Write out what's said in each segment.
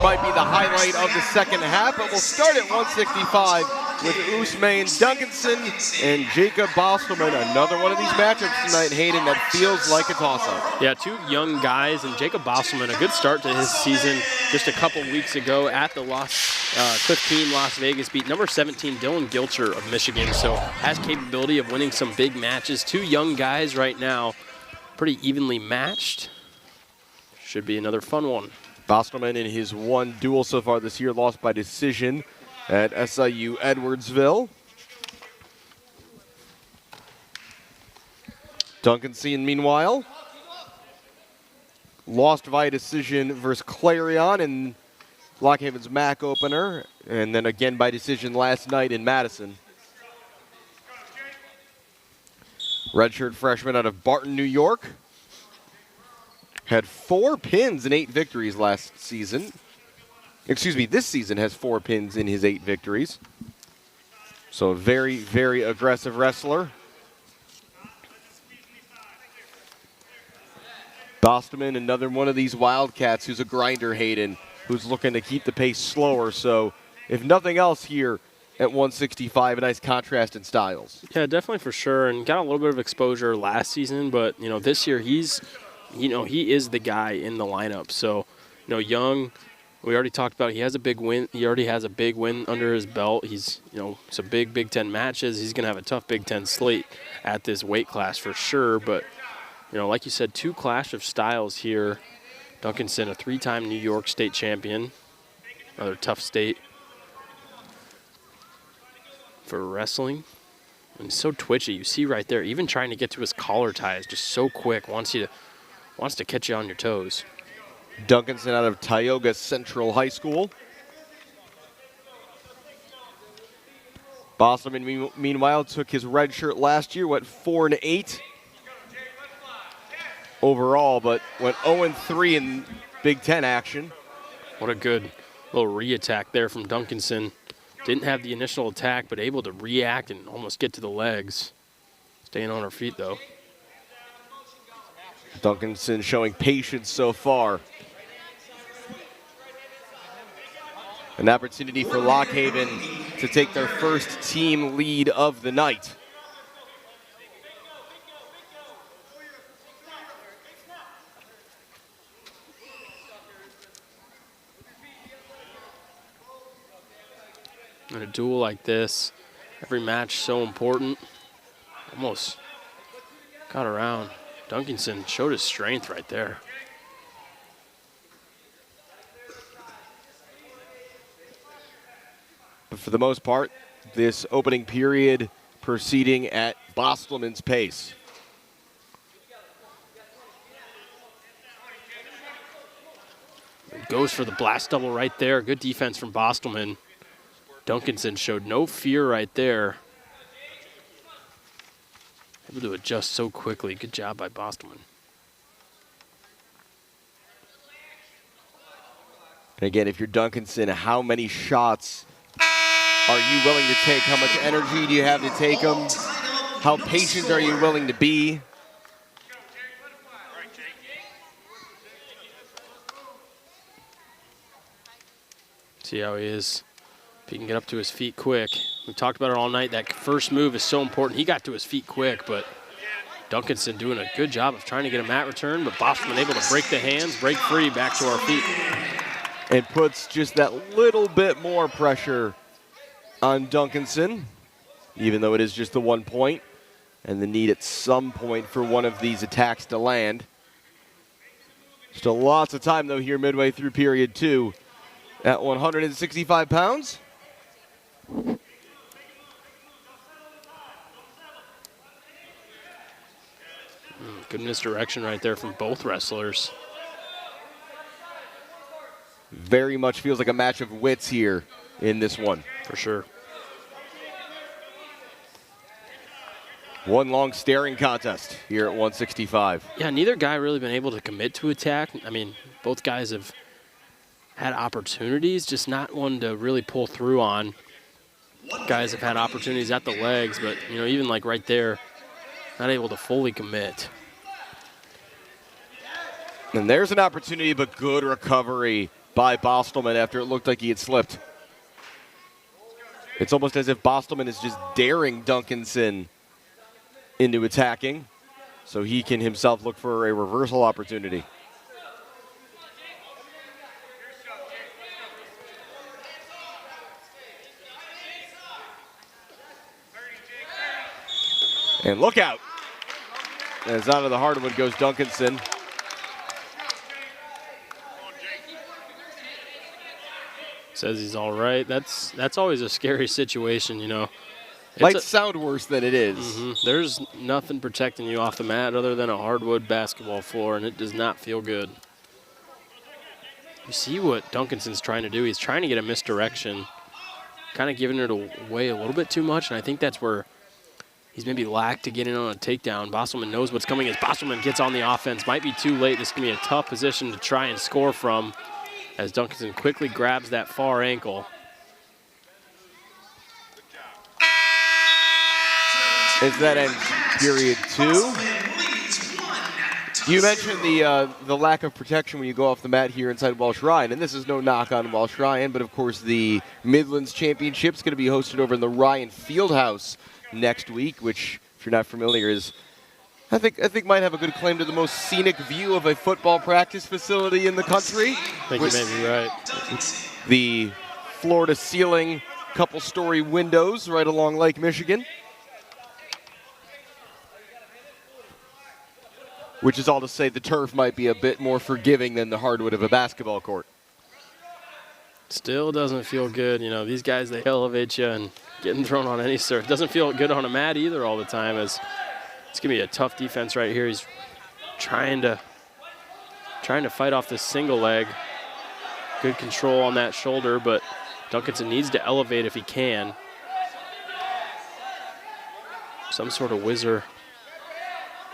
Might be the highlight of the second half, but we'll start at 165 with Ousamane, Duncanson, and Jacob Bostelman. Another one of these matchups tonight, Hayden, that feels like a toss-up. Yeah, two young guys, and Jacob Bostelman, a good start to his season just a couple weeks ago at the Cliff Keen Las Vegas beat number 17 Dylan Gilcher of Michigan, so has capability of winning some big matches. Two young guys right now, pretty evenly matched. Should be another fun one. Bostelman in his one duel so far this year lost by decision at SIU Edwardsville. Duncanson, meanwhile, lost by decision versus Clarion in Lockhaven's MAC opener, and then again by decision last night in Madison. Redshirt freshman out of Barton, New York. Had 4 pins and 8 victories last season. Excuse me, this season has 4 pins in his 8 victories. So a very, very aggressive wrestler. Bostelman, another one of these Wildcats who's a grinder, Hayden, who's looking to keep the pace slower. So if nothing else here at 165, a nice contrast in styles. Yeah, definitely for sure, and got a little bit of exposure last season, but this year he is the guy in the lineup. So, young, we already talked about, he has a big win. He already has a big win under his belt. He's, some big Big Ten matches. He's going to have a tough Big Ten slate at this weight class for sure. But, like you said, 2 clash of styles here. Duncanson, a 3-time New York State champion. Another tough state for wrestling. And he's so twitchy. You see right there, even trying to get to his collar tie is just so quick. Wants to catch you on your toes. Duncanson out of Tioga Central High School. Bostelman, meanwhile, took his red shirt last year, went 4-8 overall, but went 0-3 in Big Ten action. What a good little re-attack there from Duncanson. Didn't have the initial attack, but able to react and almost get to the legs. Staying on her feet, though. Duncanson showing patience so far. An opportunity for Lockhaven to take their first team lead of the night. In a duel like this, every match so important. Almost got around. Duncanson showed his strength right there. But for the most part, this opening period proceeding at Bostelman's pace. Goes for the blast double right there. Good defense from Bostelman. Duncanson showed no fear right there. Able to adjust so quickly. Good job by Bostelman. And again, if you're Duncanson, how many shots are you willing to take? How much energy do you have to take them? How patient are you willing to be? See how he is. If he can get up to his feet quick. We talked about it all night. That first move is so important. He got to his feet quick, but Duncanson doing a good job of trying to get a mat return, but Bostelman able to break the hands, break free, back to our feet. And puts just that little bit more pressure on Duncanson, even though it is just the 1 point, and the need at some point for one of these attacks to land. Still lots of time, though, here midway through period 2 at 165 pounds. Good misdirection right there from both wrestlers. Very much feels like a match of wits here in this one. For sure. One long staring contest here at 165. Yeah, neither guy really been able to commit to attack. I mean, both guys have had opportunities, just not one to really pull through on. Guys have had opportunities at the legs, but, even like right there, not able to fully commit. And there's an opportunity, but good recovery by Bostelman after it looked like he had slipped. It's almost as if Bostelman is just daring Duncanson into attacking so he can himself look for a reversal opportunity. And look out. As out of the hardwood goes Duncanson. Says he's all right. That's always a scary situation, you know. Might sound worse than it is. There's nothing protecting you off the mat other than a hardwood basketball floor, and it does not feel good. You see what Duncanson's trying to do. He's trying to get a misdirection, kind of giving it away a little bit too much, and I think that's where he's maybe lacked to get in on a takedown. Bostelman knows what's coming as Bostelman gets on the offense. Might be too late. This can be a tough position to try and score from as Duncanson quickly grabs that far ankle. As that ends period 2. You mentioned the lack of protection when you go off the mat here inside Walsh Ryan, and this is no knock on Walsh Ryan, but of course the Midlands Championship is going to be hosted over in the Ryan Fieldhouse next week, which, if you're not familiar, is I think might have a good claim to the most scenic view of a football practice facility in the country. I think you may be right. The floor-to-ceiling couple-story windows right along Lake Michigan. Which is all to say the turf might be a bit more forgiving than the hardwood of a basketball court. Still doesn't feel good. You know, these guys, they elevate you, and getting thrown on any surf doesn't feel good on a mat either all the time. As it's going to be a tough defense right here. He's trying to fight off this single leg. Good control on that shoulder, but Duncanson needs to elevate if he can. Some sort of whizzer.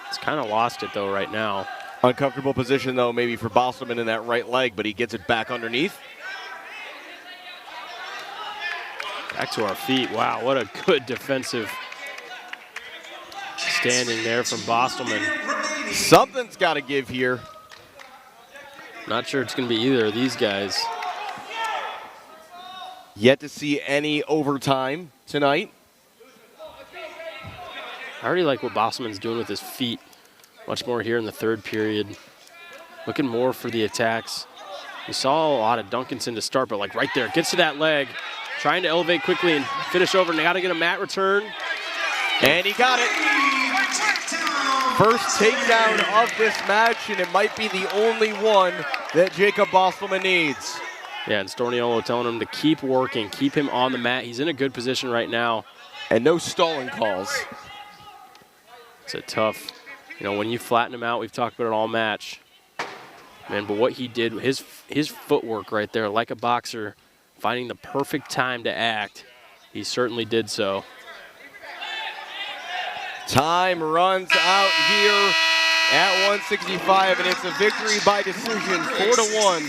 He's kind of lost it, though, right now. Uncomfortable position, though, maybe for Bostelman in that right leg, but he gets it back underneath. Back to our feet. Wow, what a good defensive standing there from Bostelman. Something's got to give here. Not sure it's going to be either of these guys. Yet to see any overtime tonight. I already like what Bostelman's doing with his feet. Much more here in the third period. Looking more for the attacks. We saw a lot of Duncanson to start, but like right there, gets to that leg. Trying to elevate quickly and finish over. And they got to get a mat return. And he got it. First takedown of this match, and it might be the only one that Jacob Bostelman needs. Yeah, and Storniolo telling him to keep working, keep him on the mat. He's in a good position right now. And no stalling calls. It's a tough, you know, when you flatten him out, we've talked about it all match. Man, but what he did, his footwork right there, like a boxer, finding the perfect time to act, he certainly did so. Time runs out here at 165, and it's a victory by decision, 4-1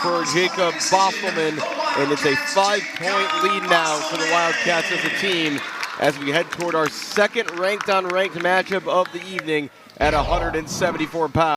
for Jacob Bostelman, and it's a 5-point lead now for the Wildcats as a team as we head toward our second ranked-on-ranked matchup of the evening at 174 pounds.